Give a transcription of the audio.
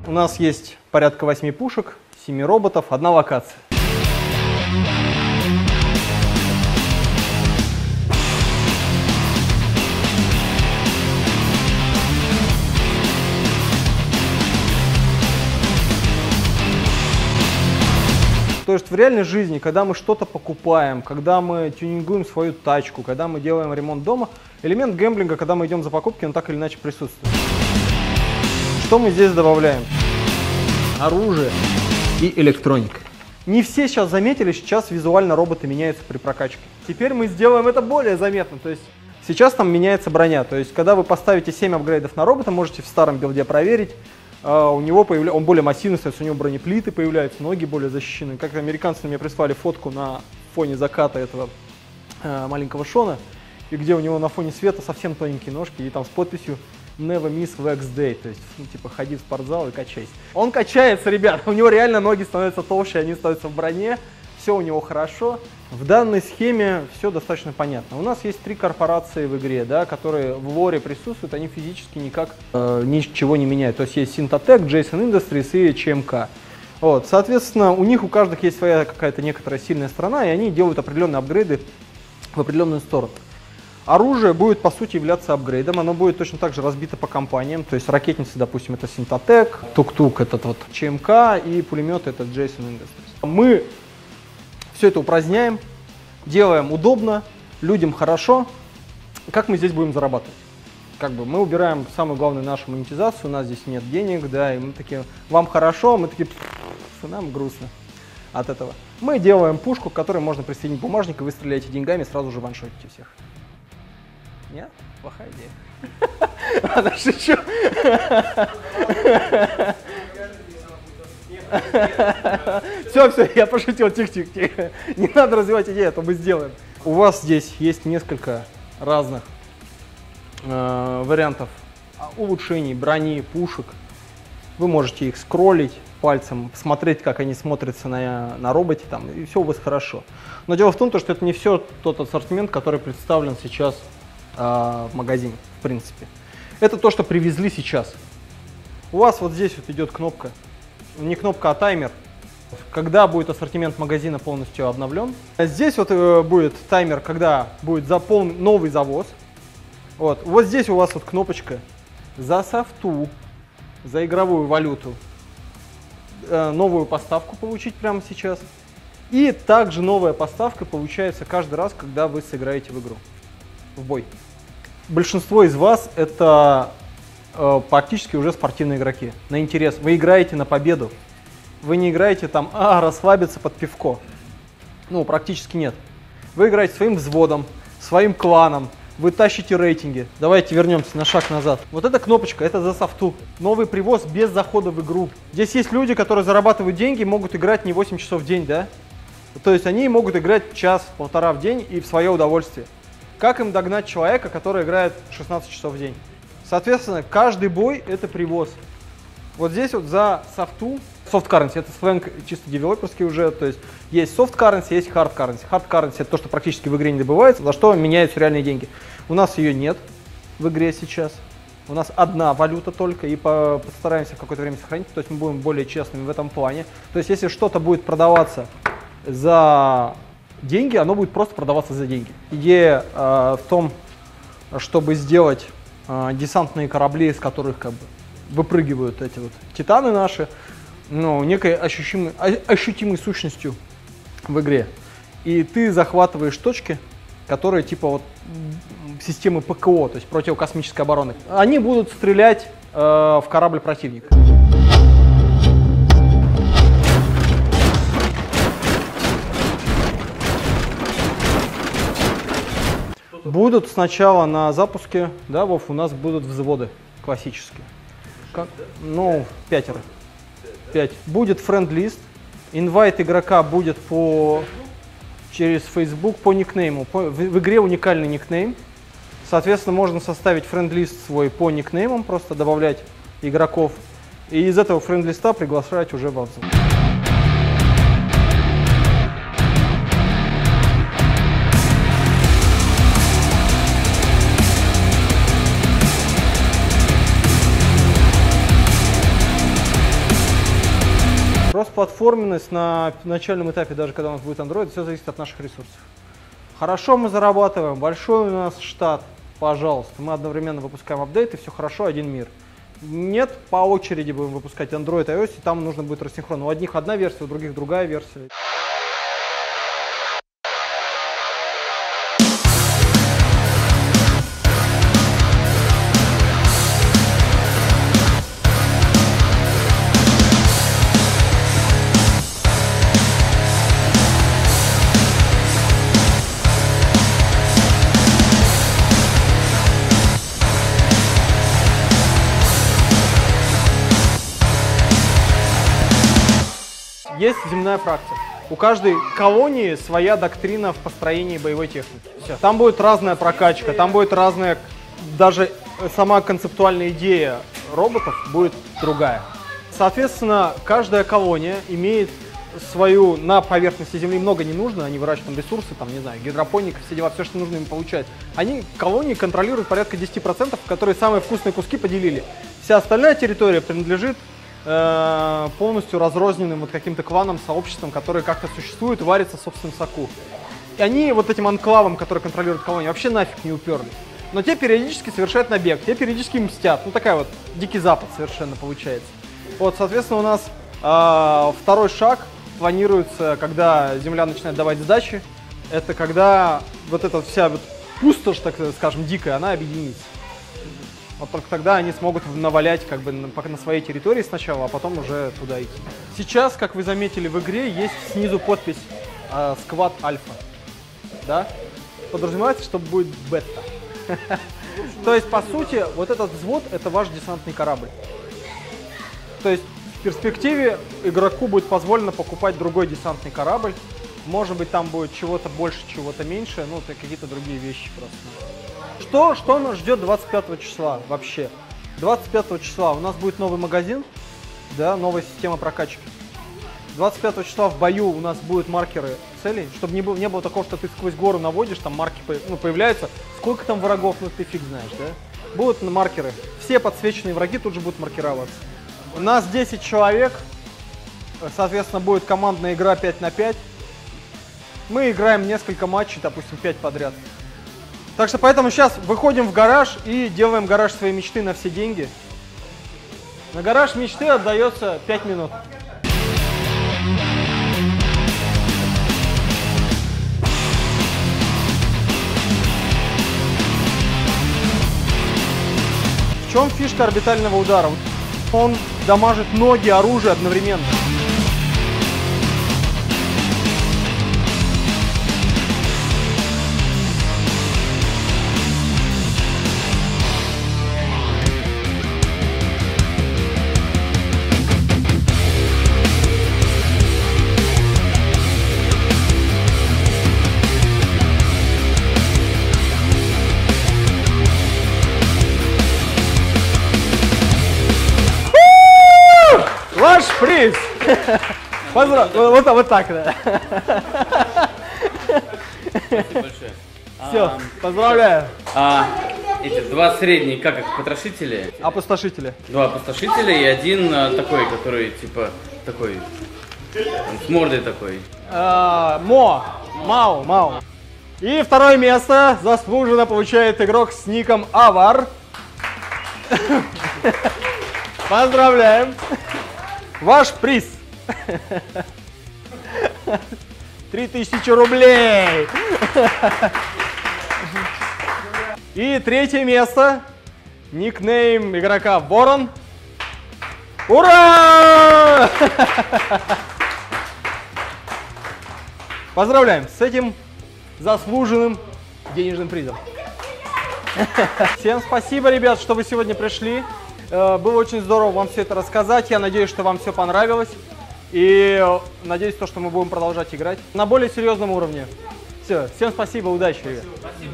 У нас есть порядка 8 пушек, 7 роботов, 1 локация. То есть в реальной жизни, когда мы что-то покупаем, когда мы тюнингуем свою тачку, когда мы делаем ремонт дома, элемент гэмблинга, когда мы идем за покупки, он так или иначе присутствует. Что мы здесь добавляем? Оружие и электроника. Не все сейчас заметили, сейчас визуально роботы меняются при прокачке. Теперь мы сделаем это более заметно. То есть сейчас там меняется броня. То есть когда вы поставите 7 апгрейдов на робота, можете в старом билде проверить. У него он более массивный, то есть у него бронеплиты появляются, ноги более защищены. Как американцы мне прислали фотку на фоне заката этого маленького Шона, и где у него на фоне света совсем тоненькие ножки, и там с подписью Never miss wax day, то есть, ну, типа, ходи в спортзал и качайся. Он качается, ребят, у него реально ноги становятся толще, они становятся в броне, все у него хорошо. В данной схеме все достаточно понятно. У нас есть 3 корпорации в игре, да, которые в лоре присутствуют, они физически никак ничего не меняют. То есть есть Synthetech, Jason Industries и ЧМК. Вот, соответственно, у них у каждых есть своя какая-то некоторая сильная сторона, и они делают определенные апгрейды в определенную сторону. Оружие будет, по сути, являться апгрейдом, оно будет точно так же разбито по компаниям, то есть ракетницы, допустим, это Synthetech, тук-тук этот вот ЧМК и пулеметы это Jason Industries. Мы все это упраздняем, делаем удобно, людям хорошо. Как мы здесь будем зарабатывать? Как бы мы убираем самую главную нашу монетизацию, у нас здесь нет денег, да, и мы такие, вам хорошо, мы такие, нам грустно от этого. Мы делаем пушку, к которой можно присоединить бумажник, и вы стреляете деньгами, сразу же ваншотите всех. Нет? Плохая идея. Ладно, шучу. Все, я пошутил, тихо. Не надо развивать идею, а то мы сделаем. У вас здесь есть несколько разных вариантов улучшений брони, пушек. Вы можете их скроллить пальцем, смотреть, как они смотрятся на роботе, там, и все у вас хорошо. Но дело в том, что это не все тот ассортимент, который представлен сейчас в магазине, в принципе. Это то, что привезли сейчас. У вас вот здесь вот идет кнопка. Не кнопка, а таймер, когда будет ассортимент магазина полностью обновлен. Здесь вот будет таймер, когда будет заполнен новый завоз. Вот здесь у вас вот кнопочка за софту, за игровую валюту, новую поставку получить прямо сейчас. И также новая поставка получается каждый раз, когда вы сыграете в игру, в бой. Большинство из вас это практически уже спортивные игроки, на интерес. Вы играете на победу. Вы не играете там, расслабиться под пивко. Ну, практически нет. Вы играете своим взводом, своим кланом, вы тащите рейтинги. Давайте вернемся на шаг назад. Вот эта кнопочка, это за софту. Новый привоз без захода в игру. Здесь есть люди, которые зарабатывают деньги, могут играть не 8 часов в день, да? То есть они могут играть час-полтора в день и в свое удовольствие. Как им догнать человека, который играет 16 часов в день? Соответственно, каждый бой – это привоз. Вот здесь вот за софту, soft currency, это сленг чисто девелоперский уже, то есть soft currency, есть hard currency. Hard currency – это то, что практически в игре не добывается, за что меняются реальные деньги. У нас ее нет в игре сейчас. У нас одна валюта только, и постараемся в какое-то время сохранить, то есть мы будем более честными в этом плане. То есть если что-то будет продаваться за деньги, оно будет просто продаваться за деньги. Идея в том, чтобы сделать десантные корабли, из которых как бы выпрыгивают эти вот титаны наши, ну, некой ощутимой сущностью в игре. И ты захватываешь точки, которые типа вот системы ПКО, то есть противокосмической обороны. Они будут стрелять в корабль противника. Будут сначала на запуске, да, Вов, у нас будут взводы классические. Ну, 5. Будет френд-лист, инвайт игрока будет через Facebook по никнейму. В игре уникальный никнейм. Соответственно, можно составить френд-лист свой по никнеймам, просто добавлять игроков. И из этого френд-листа приглашать уже во взвод. кроссплатформенность на начальном этапе, даже когда у нас будет Android, все зависит от наших ресурсов. Хорошо мы зарабатываем, большой у нас штат, пожалуйста. Мы одновременно выпускаем апдейты, все хорошо, один мир. Нет, по очереди будем выпускать Android, iOS, и там нужно будет рассинхрон. У одних одна версия, у других другая версия. Есть земная практика. У каждой колонии своя доктрина в построении боевой техники. Все. Там будет разная прокачка, там будет разная, даже сама концептуальная идея роботов будет другая. Соответственно, каждая колония имеет свою, на поверхности Земли много не нужно, они выращивают там ресурсы, там, не знаю, гидропоника, все дела, все, что нужно им получать. Они, колонии, контролируют порядка 10%, которые самые вкусные куски поделили. Вся остальная территория принадлежит полностью разрозненным вот каким-то кланам, сообществам, которые как-то существуют и варятся в собственном соку. И они вот этим анклавом, который контролирует колонию, вообще нафиг не уперлись. Но те периодически совершают набег, те периодически мстят. Ну такая вот дикий запад совершенно получается. Вот, соответственно, у нас второй шаг планируется, когда Земля начинает давать сдачи. Это когда вот эта вся вот пустошь, так скажем, дикая, она объединится. Вот только тогда они смогут навалять как бы на своей территории сначала, а потом уже туда идти. Сейчас, как вы заметили в игре, есть снизу подпись «Сквад Альфа». Да? Подразумевается, что будет бета. То есть, по сути, вот этот взвод — это ваш десантный корабль. То есть, в перспективе игроку будет позволено покупать другой десантный корабль. Может быть, там будет чего-то больше, чего-то меньше, ну, это какие-то другие вещи просто. Что нас ждет 25 числа вообще? 25 числа у нас будет новый магазин, да, новая система прокачки. 25 числа в бою у нас будут маркеры целей, чтобы не было такого, что ты сквозь гору наводишь, там марки появляются, сколько там врагов, ну ты фиг знаешь, да? Будут маркеры, все подсвеченные враги тут же будут маркироваться. У нас 10 человек, соответственно, будет командная игра 5 на 5. Мы играем несколько матчей, допустим, 5 подряд. Так что поэтому сейчас выходим в гараж и делаем гараж своей мечты на все деньги. На гараж мечты отдается 5 минут. В чем фишка орбитального удара? Он дамажит ноги, оружие одновременно. Ваш приз! Вот так, да. Спасибо большое. Все, поздравляю. Эти два средних, как их, потрошители? Опустошители. Два опустошителя и один такой, который типа такой, с мордой такой. Мао. И второе место заслуженно получает игрок с ником Авар. Поздравляем. Ваш приз. 3000 рублей. И третье место. Никнейм игрока Ворон. Ура! Поздравляем с этим заслуженным денежным призом. Всем спасибо, ребят, что вы сегодня пришли. Было очень здорово вам все это рассказать. Я надеюсь, что вам все понравилось. И надеюсь, что мы будем продолжать играть на более серьезном уровне. Все, всем спасибо, удачи, ребят. Спасибо.